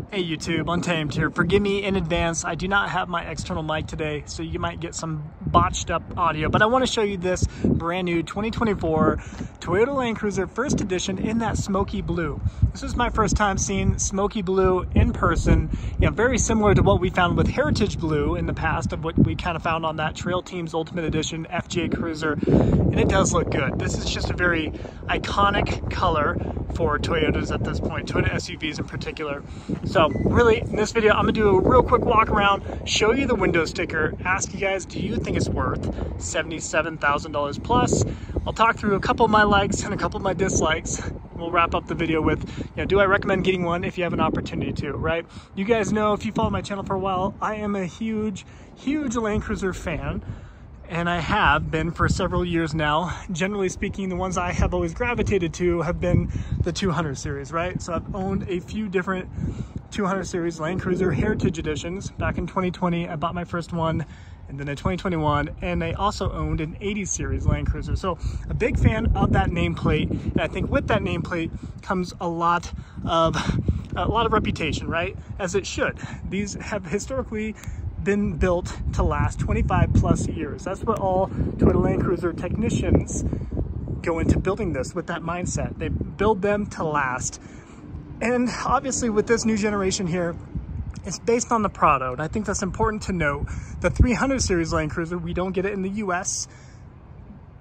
Hey YouTube, Untamed here. Forgive me in advance, I do not have my external mic today, so you might get some botched up audio, but I want to show you this brand new 2024 Toyota Land Cruiser First Edition in that Smokey Blue. This is my first time seeing Smokey Blue in person, very similar to what we found with Heritage Blue in the past, of what we kind of found on that Trail Team's Ultimate Edition FJ Cruiser, and it does look good. This is just a very iconic color for Toyotas at this point, Toyota SUVs in particular. So really, in this video, I'm gonna do a real quick walk around, show you the window sticker, ask you guys, do you think it's worth $77,000 plus? I'll talk through a couple of my likes and a couple of my dislikes. We'll wrap up the video with, do I recommend getting one if you have an opportunity to, right? You guys know, if you follow my channel for a while, I am a huge Land Cruiser fan. And I have been for several years now. Generally speaking, the ones I have always gravitated to have been the 200 series, right? So I've owned a few different 200 series Land Cruiser Heritage Editions. Back in 2020, I bought my first one, and then in 2021, and I also owned an 80 series Land Cruiser. So a big fan of that nameplate, and I think with that nameplate comes a lot of reputation, right? As it should. These have historically been built to last 25 plus years. That's what all Toyota Land Cruiser technicians go into building this, with that mindset. They build them to last. And obviously with this new generation here, it's based on the Prado, and I think that's important to note. The 300 series Land Cruiser, we don't get it in the US.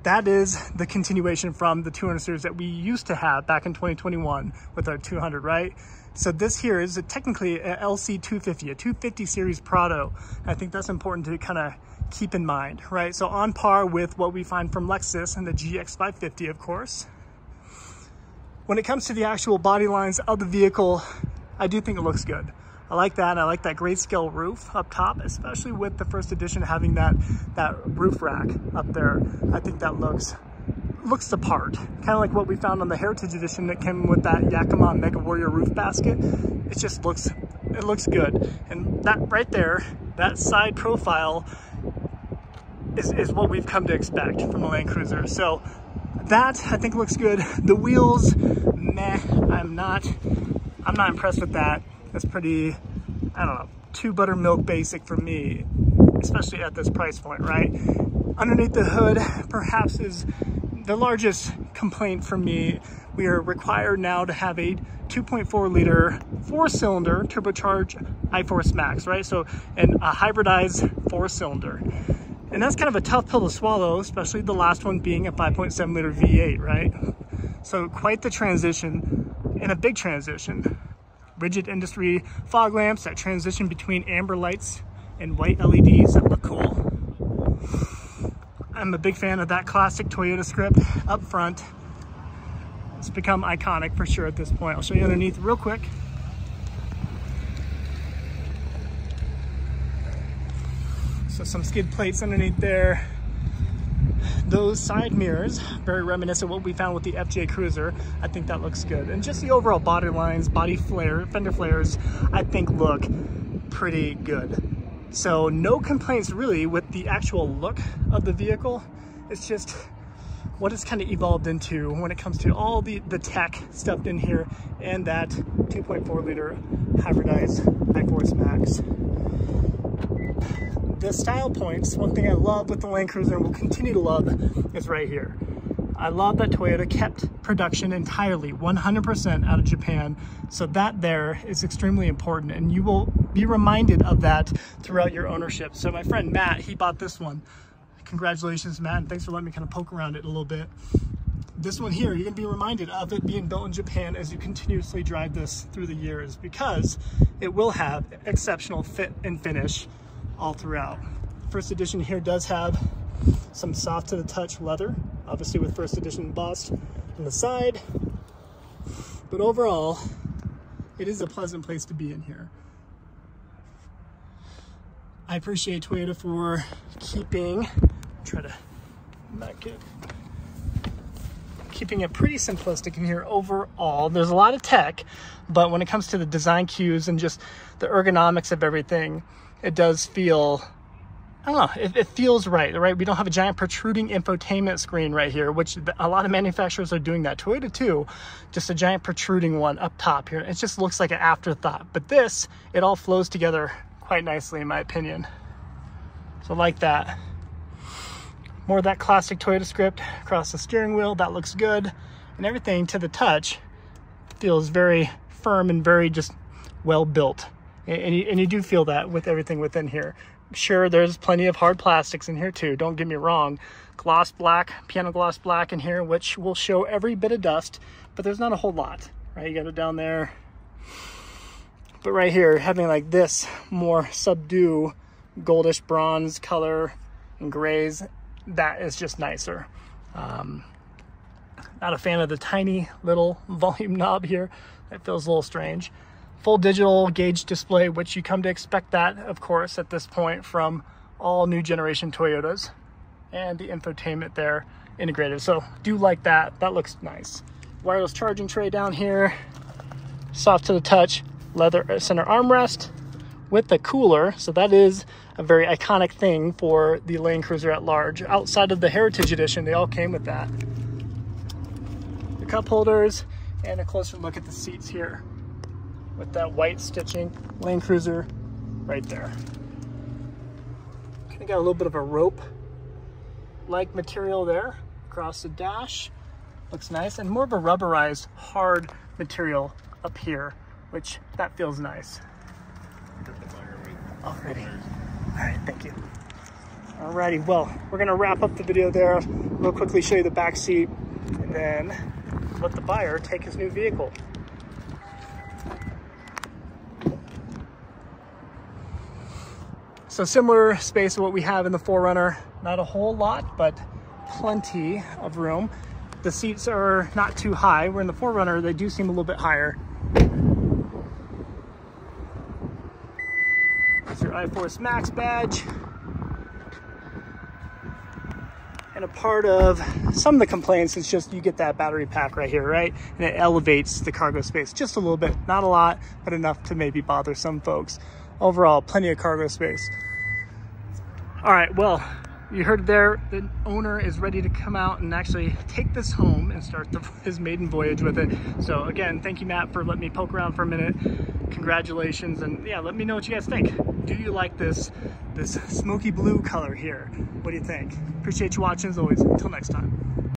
That is the continuation from the 200 series that we used to have back in 2021 with our 200, right? So this here is technically a LC250, a 250 series Prado. I think that's important to kind of keep in mind, right? So on par with what we find from Lexus and the GX550, of course. When it comes to the actual body lines of the vehicle, I do think it looks good. I like that. I like that grayscale roof up top, especially with the first edition having that roof rack up there. I think that looks the part. Kind of like what we found on the Heritage Edition that came with that Yakima Mega Warrior roof basket. It just looks good. And that right there, that side profile is what we've come to expect from a Land Cruiser. So that I think looks good. The wheels, meh, I'm not impressed with that. That's pretty, I don't know, too buttermilk basic for me, especially at this price point, right? Underneath the hood, perhaps is the largest complaint for me. We are required now to have a 2.4 liter 4-cylinder turbocharged IForce Max, right? So, and a hybridized 4-cylinder. And that's kind of a tough pill to swallow, especially the last one being a 5.7 liter V8, right? So quite the transition, and a big transition. Rigid industry fog lamps that transition between amber lights and white LEDs that look cool. I'm a big fan of that classic Toyota script up front. It's become iconic for sure at this point. I'll show you underneath real quick. So some skid plates underneath there. Those side mirrors, very reminiscent of what we found with the FJ Cruiser. I think that looks good. And just the overall body lines, fender flares, I think look pretty good. So no complaints really with the actual look of the vehicle. It's just what it's kind of evolved into when it comes to all the tech stuffed in here, and that 2.4 liter hybridized IForce Max. The style points, one thing I love with the Land Cruiser and will continue to love, is right here. I love that Toyota kept production entirely 100% out of Japan. So that there is extremely important, and you will be reminded of that throughout your ownership. So my friend Matt, he bought this one. Congratulations, Matt, and thanks for letting me kind of poke around it a little bit. This one here, you're gonna be reminded of it being built in Japan as you continuously drive this through the years, because it will have exceptional fit and finish all throughout. First edition here does have some soft to the touch leather, obviously with first edition embossed on the side, but overall it is a pleasant place to be in here. I appreciate Toyota for keeping it pretty simplistic in here overall. There's a lot of tech, but when it comes to the design cues and just the ergonomics of everything, it does feel I don't know, it feels right? We don't have a giant protruding infotainment screen right here, which a lot of manufacturers are doing that. Toyota too, just a giant protruding one up top here. It just looks like an afterthought. But this, it all flows together quite nicely in my opinion. So like that. More of that classic Toyota script across the steering wheel, that looks good. And everything to the touch feels very firm and very just well built. And you do feel that with everything within here. Sure, there's plenty of hard plastics in here too, don't get me wrong. Gloss black, piano gloss black in here, which will show every bit of dust, but there's not a whole lot, right? You got it down there. But right here, having like this more subdued goldish bronze color and grays, that is just nicer. Not a fan of the tiny little volume knob here. That feels a little strange. Full digital gauge display, which you come to expect that, of course, at this point from all new generation Toyotas, and the infotainment there integrated. So do like that. That looks nice. Wireless charging tray down here, soft to the touch, leather center armrest with the cooler. So that is a very iconic thing for the Land Cruiser at large. Outside of the Heritage Edition, they all came with that. The cup holders, and a closer look at the seats here with that white stitching. Land Cruiser right there. Kind of got a little bit of a rope-like material there across the dash. Looks nice, and more of a rubberized, hard material up here, which that feels nice. Alrighty. All right, thank you. Alrighty, well, we're gonna wrap up the video there. Real quickly show you the back seat, and then let the buyer take his new vehicle. So similar space to what we have in the 4Runner. Not a whole lot, but plenty of room. The seats are not too high. Where in the 4Runner, they do seem a little bit higher. There's your IForce Max badge. And a part of some of the complaints is just you get that battery pack right here, right? And it elevates the cargo space just a little bit. Not a lot, but enough to maybe bother some folks. Overall, plenty of cargo space. All right, well, you heard it there. The owner is ready to come out and actually take this home and start his maiden voyage with it. So again, thank you, Matt, for letting me poke around for a minute. Congratulations, and yeah, let me know what you guys think. Do you like this smoky blue color here? What do you think? Appreciate you watching as always. Until next time.